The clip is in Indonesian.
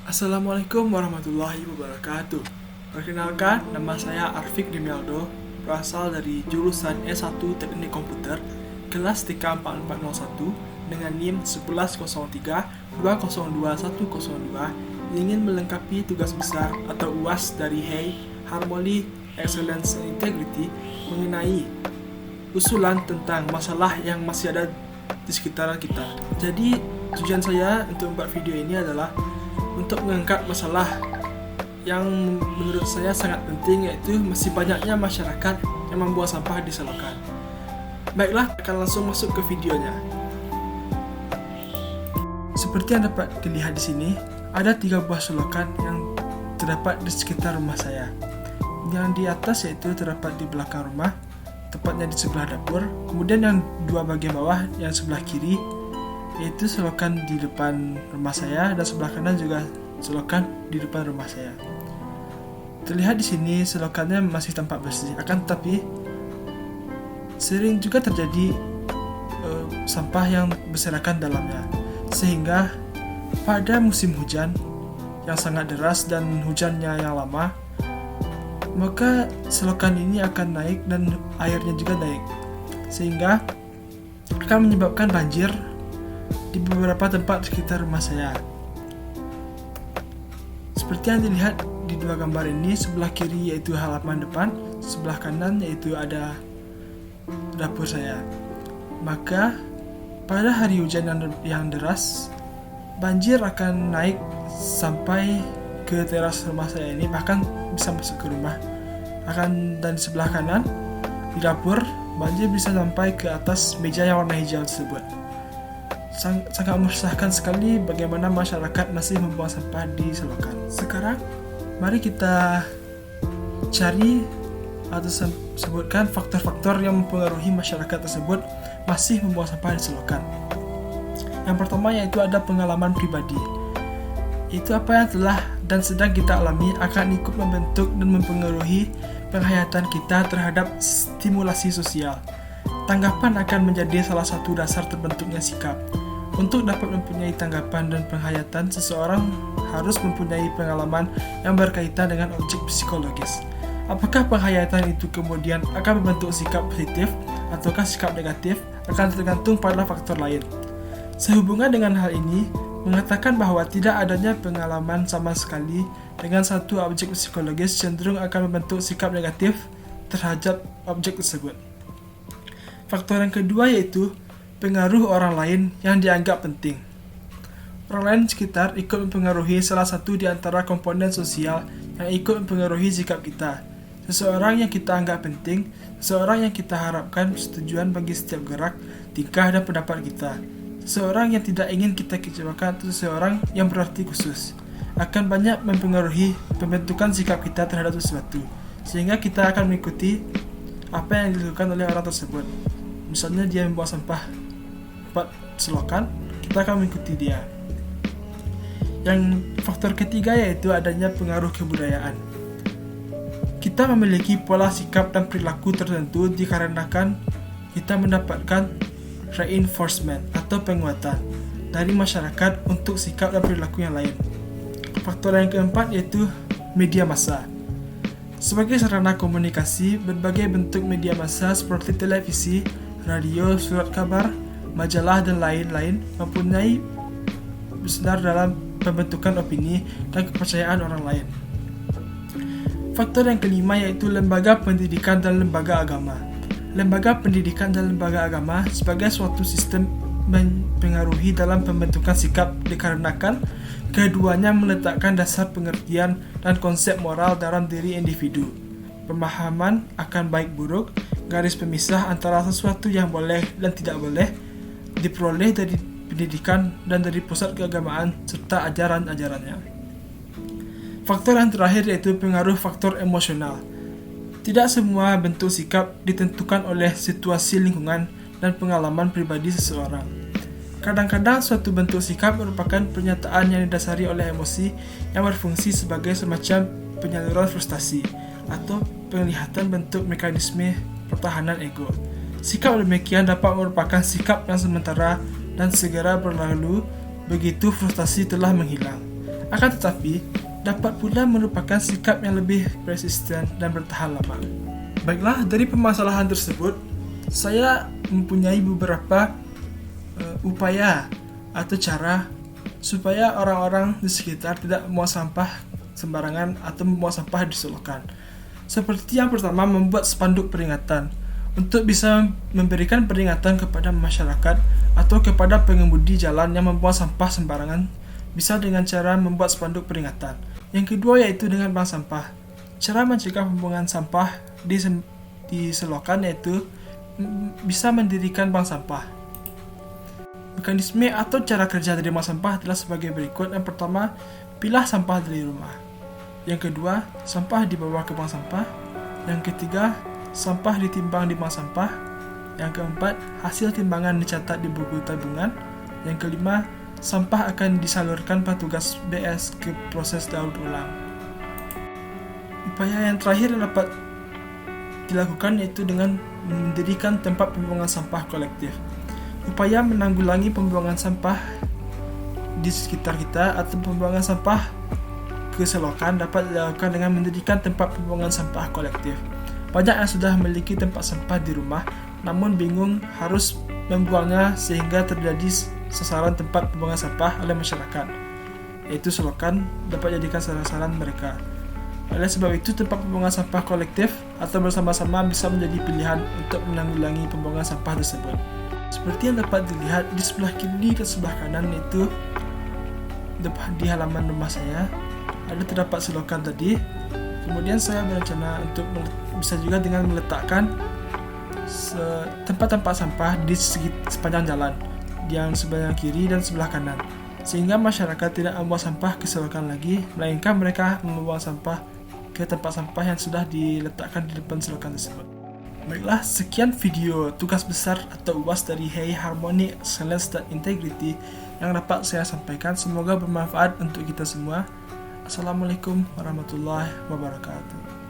Assalamualaikum warahmatullahi wabarakatuh. Perkenalkan, nama saya Arfik Demialdo, berasal dari jurusan S1 Teknik Komputer, kelas TK 4401 dengan NIM 1103 202 ingin melengkapi tugas besar atau UAS dari HEI Harmony Excellence and Integrity mengenai usulan tentang masalah yang masih ada di sekitaran kita. Jadi, tujuan saya untuk membuat video ini adalah untuk mengangkat masalah yang menurut saya sangat penting, yaitu masih banyaknya masyarakat yang membuang sampah di selokan. Baiklah, akan langsung masuk ke videonya. Seperti yang dapat dilihat di sini, ada 3 buah selokan yang terdapat di sekitar rumah saya. Yang di atas yaitu terdapat di belakang rumah, tepatnya di sebelah dapur. Kemudian yang 2 bagian bawah yang sebelah kiri yaitu selokan di depan rumah saya, dan sebelah kanan juga selokan di depan rumah saya. Terlihat di sini selokannya masih tampak bersih, akan tetapi sering juga terjadi sampah yang berserakan dalamnya, sehingga pada musim hujan yang sangat deras dan hujannya yang lama, maka selokan ini akan naik dan airnya juga naik, sehingga akan menyebabkan banjir di beberapa tempat sekitar rumah saya. Seperti yang dilihat di 2 gambar ini, sebelah kiri yaitu halaman depan, sebelah kanan yaitu ada dapur saya. Maka pada hari hujan yang deras, banjir akan naik sampai ke teras rumah saya ini, bahkan bisa masuk ke rumah. Dan di sebelah kanan di dapur, banjir bisa sampai ke atas meja yang warna hijau tersebut. Sangat meresahkan sekali bagaimana masyarakat masih membuang sampah di selokan. Sekarang, mari kita cari atau sebutkan faktor-faktor yang mempengaruhi masyarakat tersebut masih membuang sampah di selokan. Yang pertama yaitu ada pengalaman pribadi. Itu apa yang telah dan sedang kita alami akan ikut membentuk dan mempengaruhi penghayatan kita terhadap stimulasi sosial. Tanggapan akan menjadi salah satu dasar terbentuknya sikap. Untuk dapat mempunyai tanggapan dan penghayatan, seseorang harus mempunyai pengalaman yang berkaitan dengan objek psikologis. Apakah penghayatan itu kemudian akan membentuk sikap positif ataukah sikap negatif akan tergantung pada faktor lain. Sehubungan dengan hal ini, mengatakan bahwa tidak adanya pengalaman sama sekali dengan satu objek psikologis cenderung akan membentuk sikap negatif terhadap objek tersebut. Faktor yang kedua yaitu pengaruh orang lain yang dianggap penting. Orang lain sekitar ikut mempengaruhi salah satu di antara komponen sosial yang ikut mempengaruhi sikap kita. Seseorang yang kita anggap penting, seseorang yang kita harapkan persetujuan bagi setiap gerak, tingkah dan pendapat kita. Seseorang yang tidak ingin kita kecewakan atau seseorang yang berarti khusus akan banyak mempengaruhi pembentukan sikap kita terhadap sesuatu, sehingga kita akan mengikuti apa yang dilakukan oleh orang tersebut. Misalnya dia membuang sampah tempat selokan, kita akan mengikuti dia. Yang faktor ketiga yaitu adanya pengaruh kebudayaan. Kita memiliki pola sikap dan perilaku tertentu dikarenakan kita mendapatkan reinforcement atau penguatan dari masyarakat untuk sikap dan perilaku yang lain. Faktor yang keempat yaitu media massa. Sebagai sarana komunikasi, berbagai bentuk media massa seperti televisi, radio, surat kabar, majalah dan lain-lain mempunyai besar dalam pembentukan opini dan kepercayaan orang lain. Faktor yang kelima yaitu lembaga pendidikan dan lembaga agama. Lembaga pendidikan dan lembaga agama sebagai suatu sistem mempengaruhi dalam pembentukan sikap dikarenakan keduanya meletakkan dasar pengertian dan konsep moral dalam diri individu. Pemahaman akan baik buruk, garis pemisah antara sesuatu yang boleh dan tidak boleh diperoleh dari pendidikan dan dari pusat keagamaan serta ajaran-ajarannya. Faktor yang terakhir yaitu pengaruh faktor emosional. Tidak semua bentuk sikap ditentukan oleh situasi lingkungan dan pengalaman pribadi seseorang. Kadang-kadang suatu bentuk sikap merupakan pernyataan yang didasari oleh emosi yang berfungsi sebagai semacam penyaluran frustasi atau penglihatan bentuk mekanisme pertahanan ego. Sikap demikian dapat merupakan sikap yang sementara dan segera berlalu begitu frustasi telah menghilang. Akan tetapi, dapat pula merupakan sikap yang lebih persisten dan bertahan lama. Baiklah, dari permasalahan tersebut, saya mempunyai beberapa upaya atau cara supaya orang-orang di sekitar tidak membuang sampah sembarangan atau membuang sampah di selokan. Seperti yang pertama, membuat spanduk peringatan untuk bisa memberikan peringatan kepada masyarakat atau kepada pengemudi jalan yang membuang sampah sembarangan, bisa dengan cara membuat spanduk peringatan. Yang kedua yaitu dengan bank sampah. Cara mencegah pembuangan sampah di selokan yaitu bisa mendirikan bank sampah. Mekanisme atau cara kerja dari bank sampah adalah sebagai berikut. Yang pertama, pilah sampah dari rumah. Yang kedua, sampah dibawa ke bank sampah. Yang ketiga, sampah ditimbang di bank sampah. Yang keempat, hasil timbangan dicatat di buku tabungan. Yang kelima, sampah akan disalurkan petugas BS ke proses daur ulang. Upaya yang terakhir yang dapat dilakukan yaitu dengan mendirikan tempat pembuangan sampah kolektif. Upaya menanggulangi pembuangan sampah di sekitar kita atau pembuangan sampah ke selokan dapat dilakukan dengan mendirikan tempat pembuangan sampah kolektif. Banyak yang sudah memiliki tempat sampah di rumah, namun bingung harus membuangnya sehingga terjadi sasaran tempat pembuangan sampah oleh masyarakat, yaitu selokan dapat dijadikan sasaran mereka. Oleh sebab itu, tempat pembuangan sampah kolektif atau bersama-sama bisa menjadi pilihan untuk menanggulangi pembuangan sampah tersebut. Seperti yang dapat dilihat di sebelah kiri dan sebelah kanan, itu di halaman rumah saya ada terdapat selokan tadi. Kemudian saya berencana untuk bisa juga dengan meletakkan tempat-tempat sampah di sepanjang jalan yang sebelah kiri dan sebelah kanan, sehingga masyarakat tidak membuang sampah ke selokan lagi, melainkan mereka membuang sampah ke tempat sampah yang sudah diletakkan di depan selokan tersebut. Baiklah, sekian video tugas besar atau UAS dari Hey Harmony Excellence dan Integrity yang dapat saya sampaikan. Semoga bermanfaat untuk kita semua. Assalamualaikum warahmatullahi wabarakatuh.